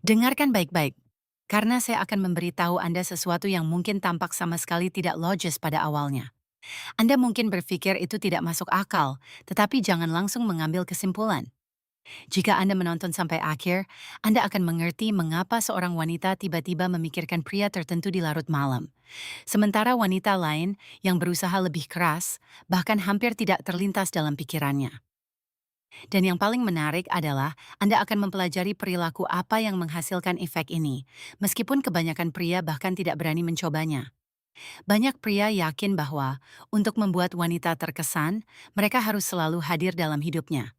Dengarkan baik-baik, karena saya akan memberitahu Anda sesuatu yang mungkin tampak sama sekali tidak logis pada awalnya. Anda mungkin berpikir itu tidak masuk akal, tetapi jangan langsung mengambil kesimpulan. Jika Anda menonton sampai akhir, Anda akan mengerti mengapa seorang wanita tiba-tiba memikirkan pria tertentu di larut malam. Sementara wanita lain yang berusaha lebih keras, bahkan hampir tidak terlintas dalam pikirannya. Dan yang paling menarik adalah Anda akan mempelajari perilaku apa yang menghasilkan efek ini, meskipun kebanyakan pria bahkan tidak berani mencobanya. Banyak pria yakin bahwa untuk membuat wanita terkesan, mereka harus selalu hadir dalam hidupnya.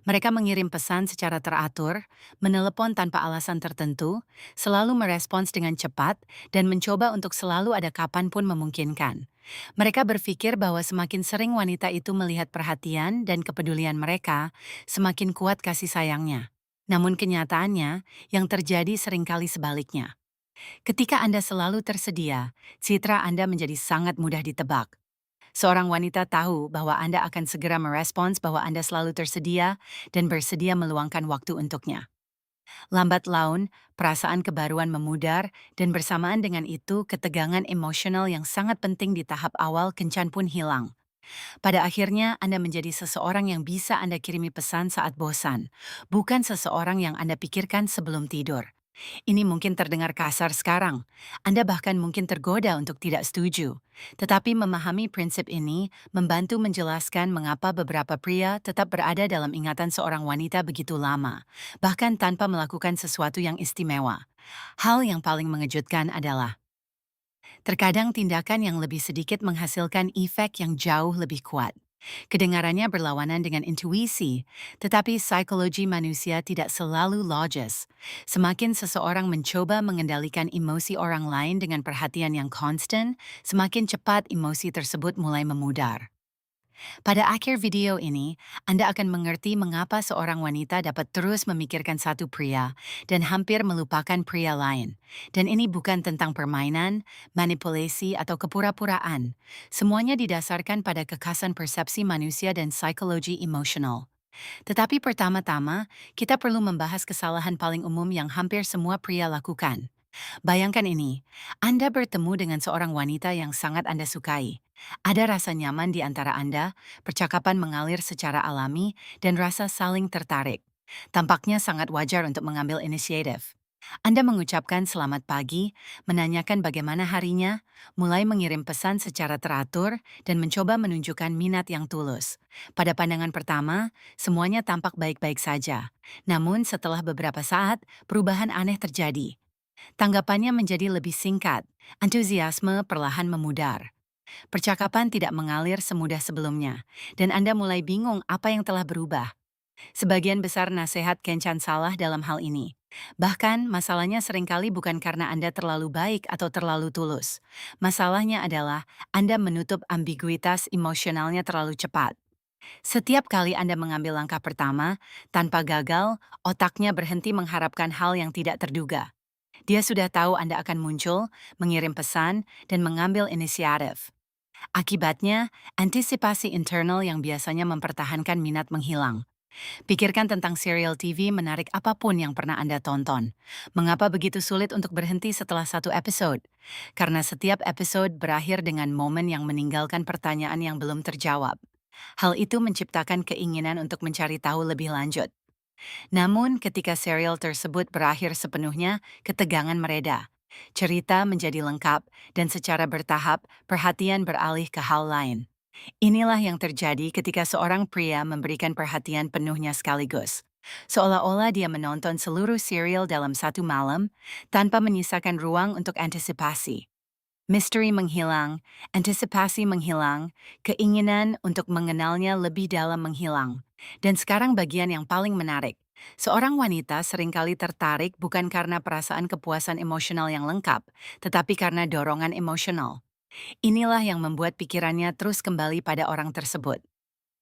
Mereka mengirim pesan secara teratur, menelepon tanpa alasan tertentu, selalu merespons dengan cepat, dan mencoba untuk selalu ada kapanpun memungkinkan. Mereka berpikir bahwa semakin sering wanita itu melihat perhatian dan kepedulian mereka, semakin kuat kasih sayangnya. Namun kenyataannya, yang terjadi seringkali sebaliknya. Ketika Anda selalu tersedia, citra Anda menjadi sangat mudah ditebak. Seorang wanita tahu bahwa Anda akan segera merespons bahwa Anda selalu tersedia dan bersedia meluangkan waktu untuknya. Lambat laun, perasaan kebaruan memudar dan bersamaan dengan itu ketegangan emosional yang sangat penting di tahap awal kencan pun hilang. Pada akhirnya, Anda menjadi seseorang yang bisa Anda kirimi pesan saat bosan, bukan seseorang yang Anda pikirkan sebelum tidur. Ini mungkin terdengar kasar sekarang. Anda bahkan mungkin tergoda untuk tidak setuju. Tetapi memahami prinsip ini membantu menjelaskan mengapa beberapa pria tetap berada dalam ingatan seorang wanita begitu lama, bahkan tanpa melakukan sesuatu yang istimewa. Hal yang paling mengejutkan adalah terkadang tindakan yang lebih sedikit menghasilkan efek yang jauh lebih kuat. Kedengarannya berlawanan dengan intuisi, tetapi psikologi manusia tidak selalu logis. Semakin seseorang mencoba mengendalikan emosi orang lain dengan perhatian yang konstan, semakin cepat emosi tersebut mulai memudar. Pada akhir video ini, Anda akan mengerti mengapa seorang wanita dapat terus memikirkan satu pria dan hampir melupakan pria lain. Dan ini bukan tentang permainan, manipulasi, atau kepura-puraan. Semuanya didasarkan pada kekhasan persepsi manusia dan psikologi emosional. Tetapi pertama-tama, kita perlu membahas kesalahan paling umum yang hampir semua pria lakukan. Bayangkan ini, Anda bertemu dengan seorang wanita yang sangat Anda sukai. Ada rasa nyaman di antara Anda, percakapan mengalir secara alami, dan rasa saling tertarik. Tampaknya sangat wajar untuk mengambil inisiatif. Anda mengucapkan selamat pagi, menanyakan bagaimana harinya, mulai mengirim pesan secara teratur, dan mencoba menunjukkan minat yang tulus. Pada pandangan pertama, semuanya tampak baik-baik saja. Namun setelah beberapa saat, perubahan aneh terjadi. Tanggapannya menjadi lebih singkat, antusiasme perlahan memudar. Percakapan tidak mengalir semudah sebelumnya, dan Anda mulai bingung apa yang telah berubah. Sebagian besar nasihat kencan salah dalam hal ini. Bahkan, masalahnya seringkali bukan karena Anda terlalu baik atau terlalu tulus. Masalahnya adalah Anda menutup ambiguitas emosionalnya terlalu cepat. Setiap kali Anda mengambil langkah pertama, tanpa gagal, otaknya berhenti mengharapkan hal yang tidak terduga. Dia sudah tahu Anda akan muncul, mengirim pesan, dan mengambil inisiatif. Akibatnya, antisipasi internal yang biasanya mempertahankan minat menghilang. Pikirkan tentang serial TV menarik apapun yang pernah Anda tonton. Mengapa begitu sulit untuk berhenti setelah satu episode? Karena setiap episode berakhir dengan momen yang meninggalkan pertanyaan yang belum terjawab. Hal itu menciptakan keinginan untuk mencari tahu lebih lanjut. Namun, ketika serial tersebut berakhir sepenuhnya, ketegangan mereda. Cerita menjadi lengkap, dan secara bertahap, perhatian beralih ke hal lain. Inilah yang terjadi ketika seorang pria memberikan perhatian penuhnya sekaligus. Seolah-olah dia menonton seluruh serial dalam satu malam, tanpa menyisakan ruang untuk antisipasi. Misteri menghilang, antisipasi menghilang, keinginan untuk mengenalnya lebih dalam menghilang. Dan sekarang bagian yang paling menarik. Seorang wanita seringkali tertarik bukan karena perasaan kepuasan emosional yang lengkap, tetapi karena dorongan emosional. Inilah yang membuat pikirannya terus kembali pada orang tersebut.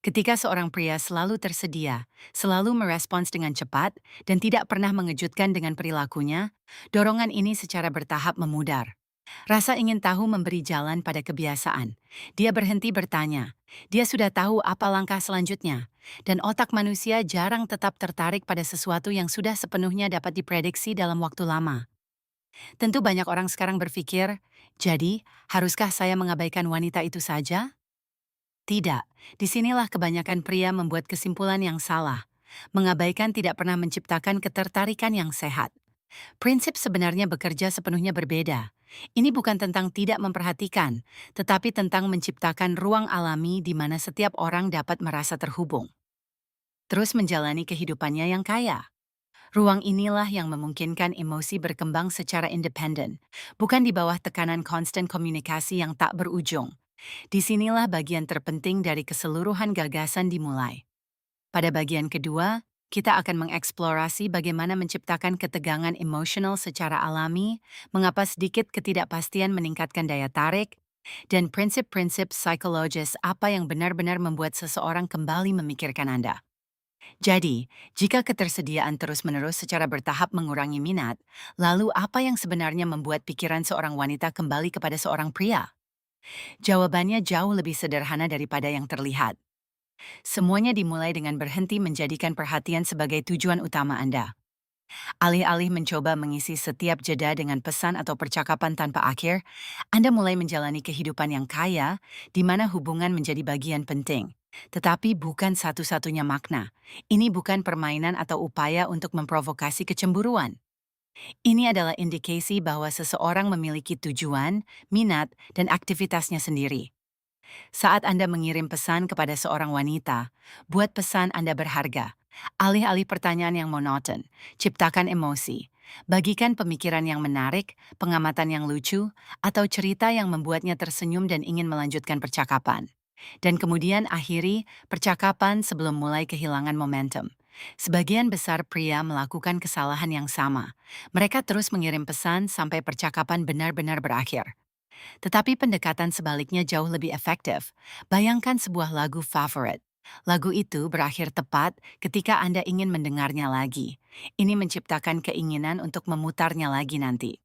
Ketika seorang pria selalu tersedia, selalu merespons dengan cepat, dan tidak pernah mengejutkan dengan perilakunya, dorongan ini secara bertahap memudar. Rasa ingin tahu memberi jalan pada kebiasaan. Dia berhenti bertanya. Dia sudah tahu apa langkah selanjutnya. Dan otak manusia jarang tetap tertarik pada sesuatu yang sudah sepenuhnya dapat diprediksi dalam waktu lama. Tentu banyak orang sekarang berpikir, jadi haruskah saya mengabaikan wanita itu saja? Tidak. Disinilah kebanyakan pria membuat kesimpulan yang salah. Mengabaikan tidak pernah menciptakan ketertarikan yang sehat. Prinsip sebenarnya bekerja sepenuhnya berbeda. Ini bukan tentang tidak memperhatikan, tetapi tentang menciptakan ruang alami di mana setiap orang dapat merasa terhubung. Terus menjalani kehidupannya yang kaya. Ruang inilah yang memungkinkan emosi berkembang secara independen, bukan di bawah tekanan konstan komunikasi yang tak berujung. Disinilah bagian terpenting dari keseluruhan gagasan dimulai. Pada bagian kedua, kita akan mengeksplorasi bagaimana menciptakan ketegangan emosional secara alami, mengapa sedikit ketidakpastian meningkatkan daya tarik, dan prinsip-prinsip psikologis apa yang benar-benar membuat seseorang kembali memikirkan Anda. Jadi, jika ketersediaan terus-menerus secara bertahap mengurangi minat, lalu apa yang sebenarnya membuat pikiran seorang wanita kembali kepada seorang pria? Jawabannya jauh lebih sederhana daripada yang terlihat. Semuanya dimulai dengan berhenti menjadikan perhatian sebagai tujuan utama Anda. Alih-alih mencoba mengisi setiap jeda dengan pesan atau percakapan tanpa akhir, Anda mulai menjalani kehidupan yang kaya, di mana hubungan menjadi bagian penting. Tetapi bukan satu-satunya makna. Ini bukan permainan atau upaya untuk memprovokasi kecemburuan. Ini adalah indikasi bahwa seseorang memiliki tujuan, minat, dan aktivitasnya sendiri. Saat Anda mengirim pesan kepada seorang wanita, buat pesan Anda berharga. Alih-alih pertanyaan yang monoton, ciptakan emosi. Bagikan pemikiran yang menarik, pengamatan yang lucu, atau cerita yang membuatnya tersenyum dan ingin melanjutkan percakapan. Dan kemudian akhiri percakapan sebelum mulai kehilangan momentum. Sebagian besar pria melakukan kesalahan yang sama. Mereka terus mengirim pesan sampai percakapan benar-benar berakhir. Tetapi pendekatan sebaliknya jauh lebih efektif. Bayangkan sebuah lagu favorit. Lagu itu berakhir tepat ketika Anda ingin mendengarnya lagi. Ini menciptakan keinginan untuk memutarnya lagi nanti.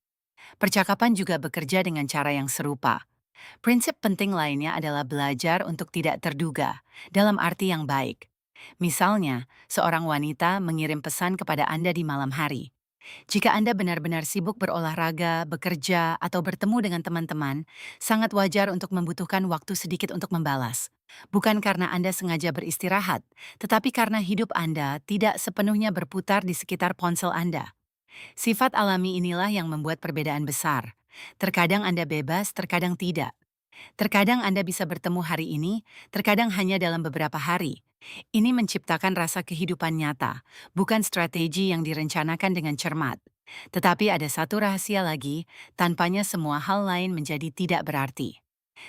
Percakapan juga bekerja dengan cara yang serupa. Prinsip penting lainnya adalah belajar untuk tidak terduga, dalam arti yang baik. Misalnya, seorang wanita mengirim pesan kepada Anda di malam hari. Jika Anda benar-benar sibuk berolahraga, bekerja, atau bertemu dengan teman-teman, sangat wajar untuk membutuhkan waktu sedikit untuk membalas. Bukan karena Anda sengaja beristirahat, tetapi karena hidup Anda tidak sepenuhnya berputar di sekitar ponsel Anda. Sifat alami inilah yang membuat perbedaan besar. Terkadang Anda bebas, terkadang tidak. Terkadang Anda bisa bertemu hari ini, terkadang hanya dalam beberapa hari. Ini menciptakan rasa kehidupan nyata, bukan strategi yang direncanakan dengan cermat. Tetapi ada satu rahasia lagi, tanpanya semua hal lain menjadi tidak berarti.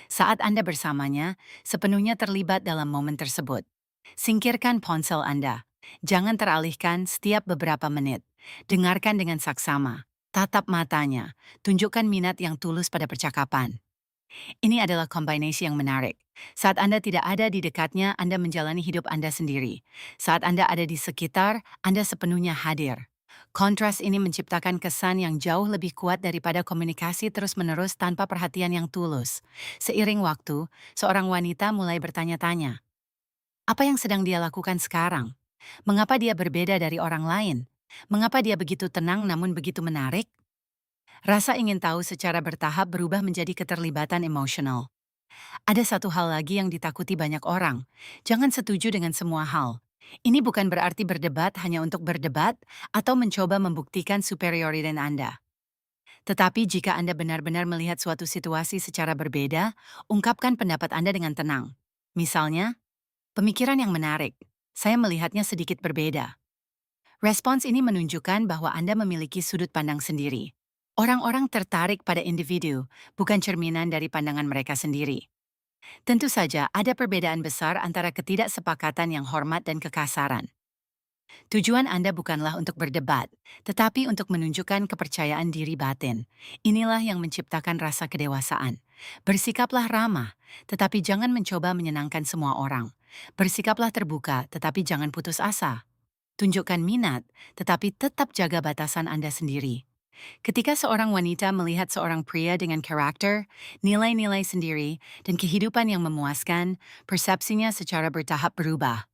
Saat Anda bersamanya, sepenuhnya terlibat dalam momen tersebut. Singkirkan ponsel Anda. Jangan teralihkan setiap beberapa menit. Dengarkan dengan saksama. Tatap matanya. Tunjukkan minat yang tulus pada percakapan. Ini adalah kombinasi yang menarik. Saat Anda tidak ada di dekatnya, Anda menjalani hidup Anda sendiri. Saat Anda ada di sekitar, Anda sepenuhnya hadir. Kontras ini menciptakan kesan yang jauh lebih kuat daripada komunikasi terus-menerus tanpa perhatian yang tulus. Seiring waktu, seorang wanita mulai bertanya-tanya, apa yang sedang dia lakukan sekarang? Mengapa dia berbeda dari orang lain? Mengapa dia begitu tenang namun begitu menarik? Rasa ingin tahu secara bertahap berubah menjadi keterlibatan emosional. Ada satu hal lagi yang ditakuti banyak orang. Jangan setuju dengan semua hal. Ini bukan berarti berdebat hanya untuk berdebat atau mencoba membuktikan superioritas Anda. Tetapi jika Anda benar-benar melihat suatu situasi secara berbeda, ungkapkan pendapat Anda dengan tenang. Misalnya, pemikiran yang menarik. Saya melihatnya sedikit berbeda. Respons ini menunjukkan bahwa Anda memiliki sudut pandang sendiri. Orang-orang tertarik pada individu, bukan cerminan dari pandangan mereka sendiri. Tentu saja ada perbedaan besar antara ketidaksepakatan yang hormat dan kekasaran. Tujuan Anda bukanlah untuk berdebat, tetapi untuk menunjukkan kepercayaan diri batin. Inilah yang menciptakan rasa kedewasaan. Bersikaplah ramah, tetapi jangan mencoba menyenangkan semua orang. Bersikaplah terbuka, tetapi jangan putus asa. Tunjukkan minat, tetapi tetap jaga batasan Anda sendiri. Ketika seorang wanita melihat seorang pria dengan karakter, nilai-nilai sendiri, dan kehidupan yang memuaskan, persepsinya secara bertahap berubah.